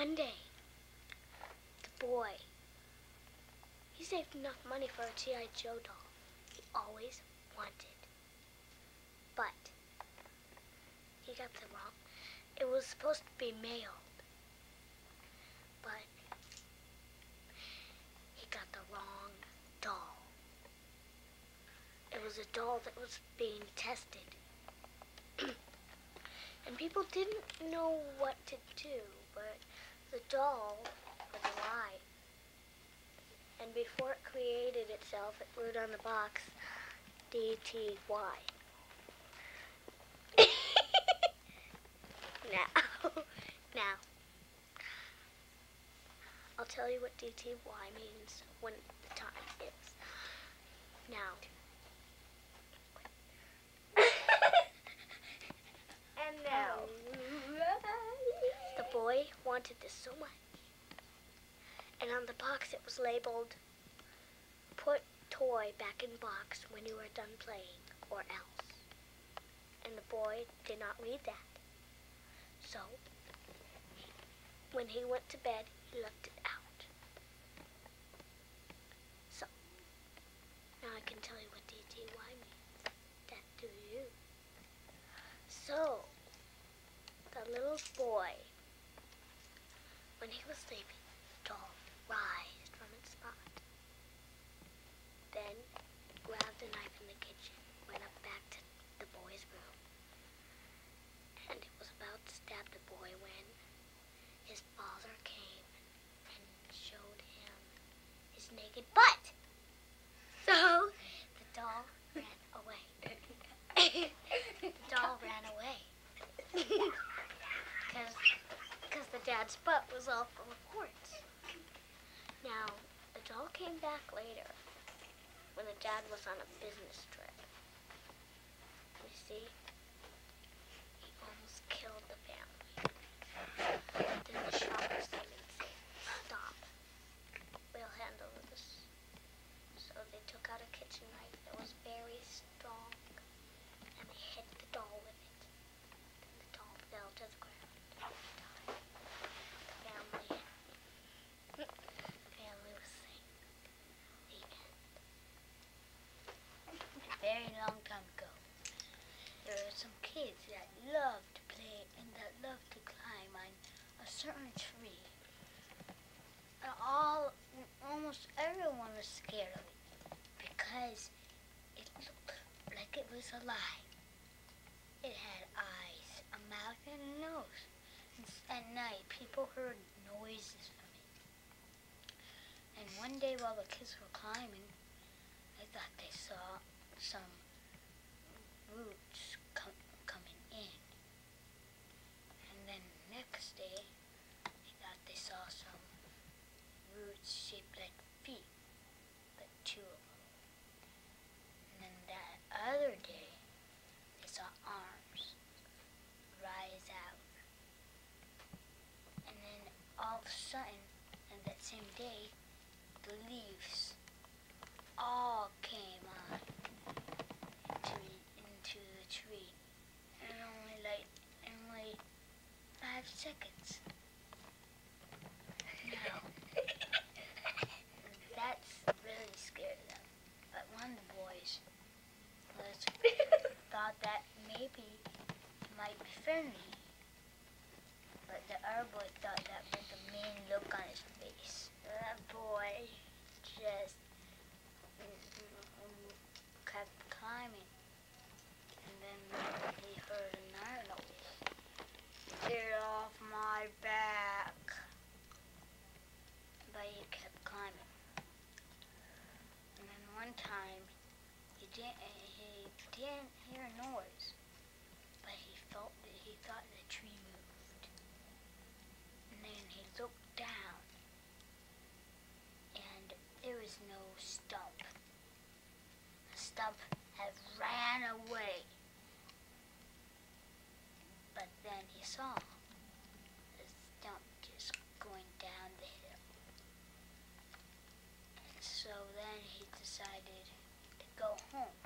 One day, the boy, he saved enough money for a G.I. Joe doll he always wanted. But he got the wrong. It was supposed to be mailed, but he got the wrong doll. It was a doll that was being tested. And people didn't know what to do, but the doll was alive. And before it created itself, it wrote on the box, DTY. Now, I'll tell you what DTY means when the time is. Now, and now, the boy wanted this so much. And on the box it was labeled, put toy back in box when you are done playing, or else. And the boy did not read that. So, when he went to bed, he left it out. So, now I can tell you what DTY means. That do you. So, the little boy, when he was sleeping, the doll rised from its spot. Then, grabbed a knife in the kitchen, went up back to the boy's room, and it was about to stab the boy when his father came and showed him his naked butt. So, the doll ran away. The doll ran away. Because the dad's butt was all full of warts. Now, the doll came back later when the dad was on a business trip. You see, he almost killed the family. Then the shoppers came and said, stop, we'll handle this. So they took out a kitchen knife that was very strong, and they hit the doll with it. Then the doll fell to the ground. The family was safe. The end. A very long time ago, there were some kids that loved to play and that loved to climb on a certain tree. And almost everyone was scared of it because it looked like it was alive. It had eyes, a mouth, and a nose. At night, people heard noises from it. And one day while the kids were climbing, they thought they saw some roots coming in. And then the next day, they thought they saw some roots shaped like feet, but two of them. And then that other day, they saw arms rise out. And then all of a sudden, on that same day, the leaves all came on into the tree in only 5 seconds. Now, that's really scared them. But one of the boys thought that maybe it might be friendly. But the other boy thought that with the mean look on his face. That boy just kept climbing. And then he heard another noise. Get off my back. But he kept climbing. And then one time, he didn't hear a noise. But he thought the tree moved. And then he looked down, and there was no stump. The stump had ran away. But then he saw the stump just going down the hill. And so then he decided to go home.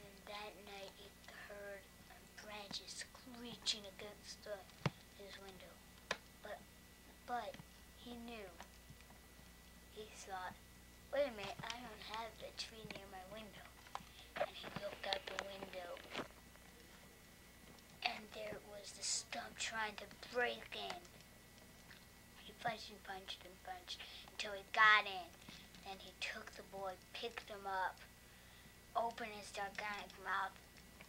And that night he heard branches screeching against his window. But but he knew. He thought, wait a minute, I don't have the tree near my window. And he looked out the window, and there was the stump trying to break in. He punched and punched and punched until he got in. Then he took the boy, picked him up, opened his gigantic mouth,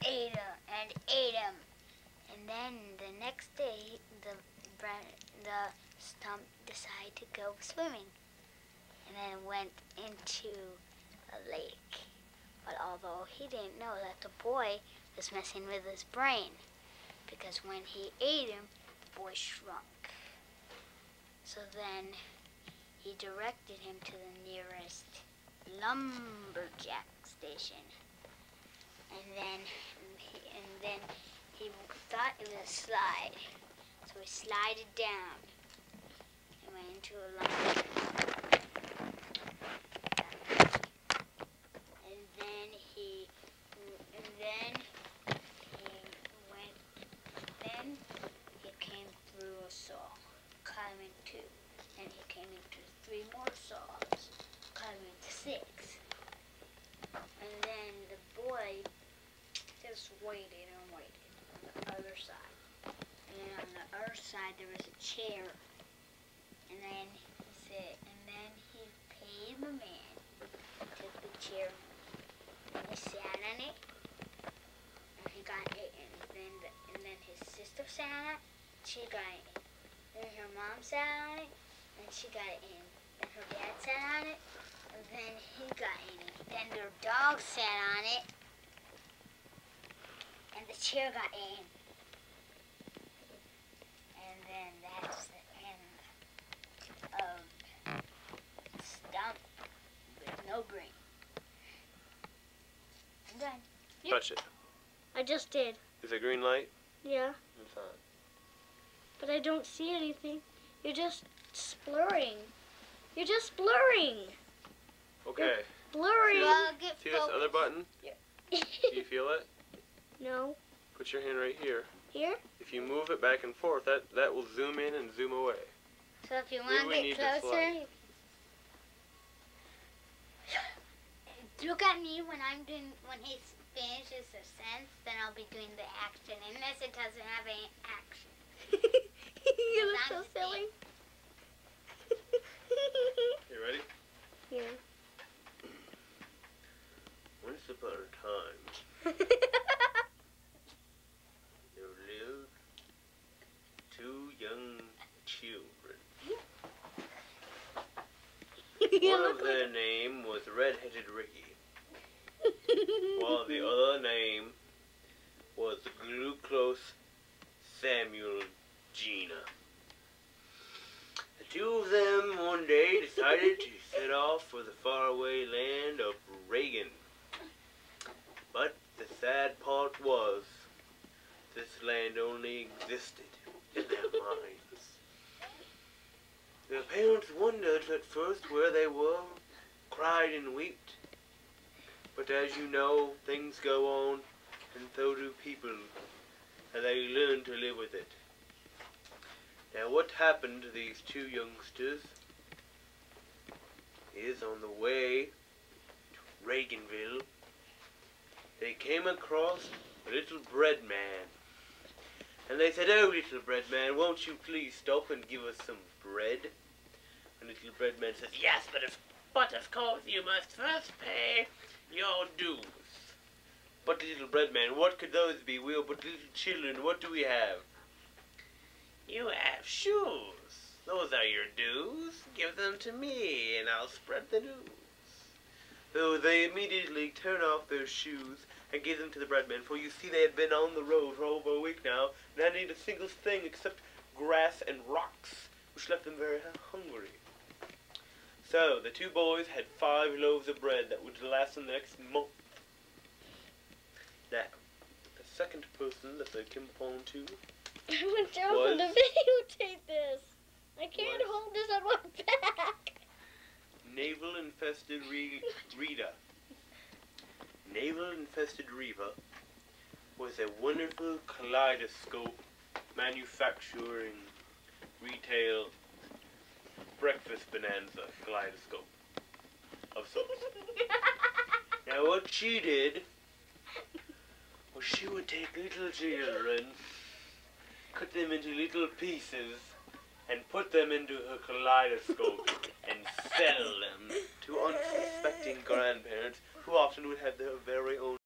ate him and ate him. And then the next day, the stump decided to go swimming, and then went into a lake. But although he didn't know that the boy was messing with his brain, because when he ate him, the boy shrunk. So then he directed him to the nearest lumberjack station, and then he thought it was a slide, so he slided down and went into a lumberjack. Then he came through a saw, climbing 2, and he came into 3 more saws, climbing 6. And then the boy just waited and waited on the other side. And then on the other side there was a chair. And then he paid the man, took the chair, and he sat on it, and he got it, and then his sister sat on it, she got it in. Then her mom sat on it, and she got it in. Then her dad sat on it, and then he got in it. Then their dog sat on it, and the chair got in. And then that's the end of Stump with no brain. I'm done. Yep. Touch it. I just did. Is it green light? Yeah, It's on. but I don't see anything. You're just blurring. You're just blurring. Okay. Blurring. Well, get See this other button? Do you feel it? No. Put your hand right here. Here? If you move it back and forth, that will zoom in and zoom away. So if you Maybe want we to need get to closer, slide. look at me when he finishes the sentence, then I'll be doing the action, unless it doesn't have any action. You look so silly. You ready? Yeah. Once upon a time, there lived 2 young children. One of their name was Red-Headed Ricky, while the other name was Glucose Samuel Gina. The 2 of them one day decided to set off for the faraway land of Reagan. But the sad part was, this land only existed in their minds. Their parents wondered at first where they were, cried and wept. But as you know, things go on, and so do people, and they learn to live with it. Now what happened to these 2 youngsters is on the way to Reaganville, they came across a little bread man. And they said, "Oh, little bread man, won't you please stop and give us some bread?" And little bread man says, "Yes, but of course you must first pay your dues." But little bread man, what could those be? We are but little children, what do we have? "You have shoes. Those are your dues. Give them to me, and I'll spread the news." So they immediately turn off their shoes and give them to the bread man, for you see they had been on the road for over a week now, and hadn't eaten a single thing except grass and rocks, which left them very hungry. So the 2 boys had 5 loaves of bread that would last them the next month. Now, the second person that they came upon to I went down to videotape this. I can't hold this on my back. Navel-infested Rita. Navel-infested Reva was a wonderful kaleidoscope manufacturing retail breakfast bonanza kaleidoscope of sorts. Now what she did was she would take little children, cut them into little pieces, and put them into her kaleidoscope and sell them to unsuspecting grandparents who often would have their very own